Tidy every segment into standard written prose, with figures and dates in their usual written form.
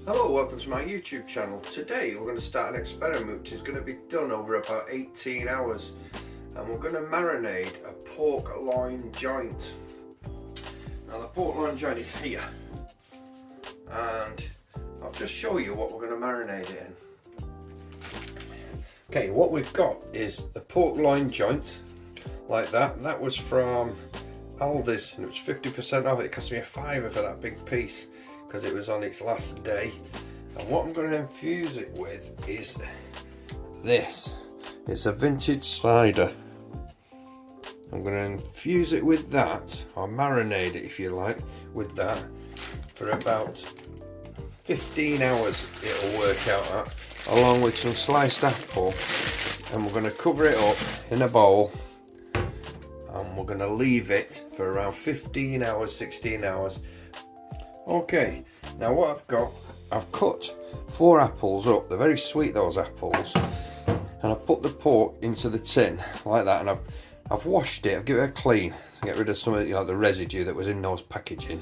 Hello, welcome to my YouTube channel. Today we're going to start an experiment which is going to be done over about 18 hours and we're going to marinate a pork loin joint. Now the pork loin joint is here and I'll just show you what we're going to marinate it in. Okay, what we've got is the pork loin joint like that. That was from Aldi's and it was 50% off. It cost me a £5 for that big piece because it was on its last day. And what I'm going to infuse it with is this. It's a vintage cider. I'm going to infuse it with that, or marinate it if you like, with that for about 15 hours it'll work out at, along with some sliced apple. And we're going to cover it up in a bowl and we're going to leave it for around 15 hours, 16 hours. Okay, now what I've got, I've cut 4 apples up. They're very sweet, those apples, and I've put the pork into the tin like that, and I've washed it. I've given it a clean to get rid of some of the residue that was in those packaging.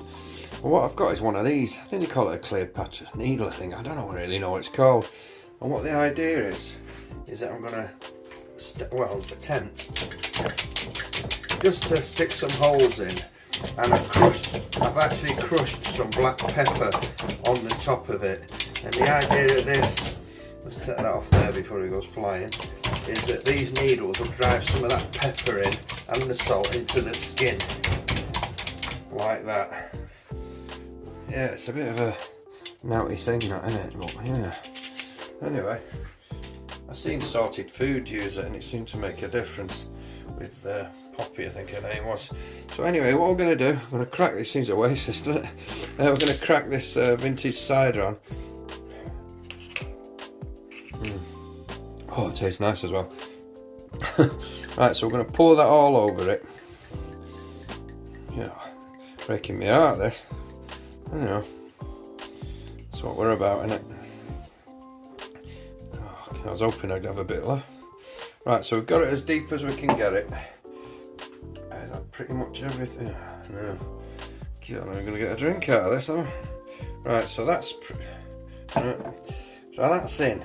But what I've got is one of these. I think they call it a Cleopatra needle thing. I don't really know what it's called. And what the idea is that I'm gonna attempt just to stick some holes in. And I've actually crushed some black pepper on the top of it. And the idea of this, let's set that off there before it goes flying, is that these needles will drive some of that pepper in and the salt into the skin, like that. Yeah, it's a bit of a naughty thing, that, isn't it? But yeah. Anyway, I've seen Sorted Food use it and it seemed to make a difference with Poppy, I think her name was. So anyway, what we're going to do, I'm going to crack this. Seems a waste, isn't it? We're going to crack this vintage cider on. Oh, it tastes nice as well. Right, so we're going to pour that all over it. Yeah, breaking me heart, this. I know. That's what we're about, innit? Oh, I was hoping I'd have a bit left. Right, so we've got it as deep as we can get it. Is that pretty much everything? No. God, I'm going to get a drink out of this, am I? Right, so that's right. So that's in.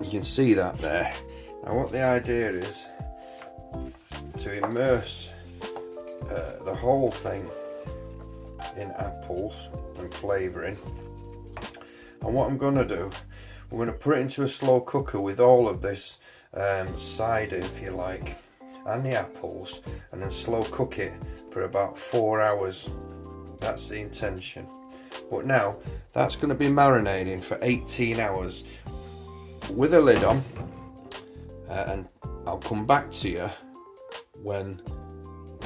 You can see that there. Now what the idea is to immerse the whole thing in apples and flavouring. And what I'm going to do, we're going to put it into a slow cooker with all of this cider, if you like, and the apples, and then slow cook it for about 4 hours. That's the intention. But now that's going to be marinating for 18 hours with a lid on, and I'll come back to you when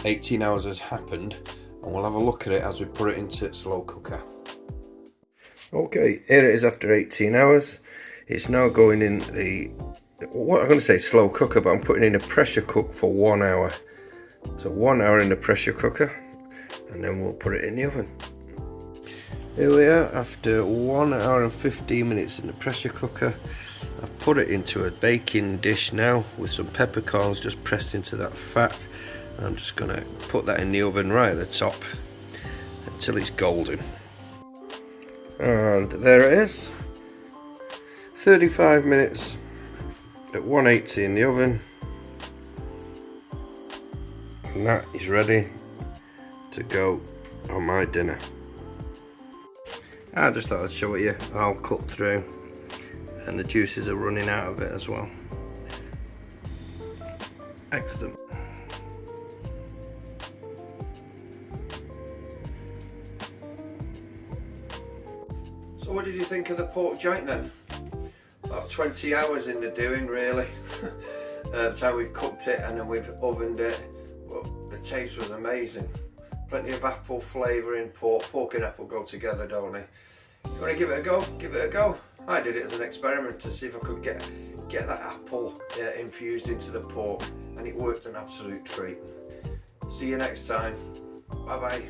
18 hours has happened and we'll have a look at it as we put it into slow cooker. Okay, here it is after 18 hours. It's now going in what I'm going to say slow cooker, but I'm putting in a pressure cook for 1 hour. So 1 hour in the pressure cooker, and then we'll put it in the oven. Here we are after 1 hour and 15 minutes in the pressure cooker. I've put it into a baking dish now with some peppercorns just pressed into that fat. And I'm just going to put that in the oven right at the top until it's golden. And there it is. 35 minutes at 180 in the oven, and that is ready to go on my dinner. I just thought I'd show it you. I'll cut through and the juices are running out of it as well. Excellent. So what did you think of the pork joint then? About 20 hours in the doing, really. That's how we've cooked it and then we've ovened it. Well, the taste was amazing. Plenty of apple flavouring. Pork and apple go together, don't they? If you want to give it a go, give it a go. I did it as an experiment to see if I could get that apple infused into the pork, and it worked an absolute treat. See you next time. Bye bye.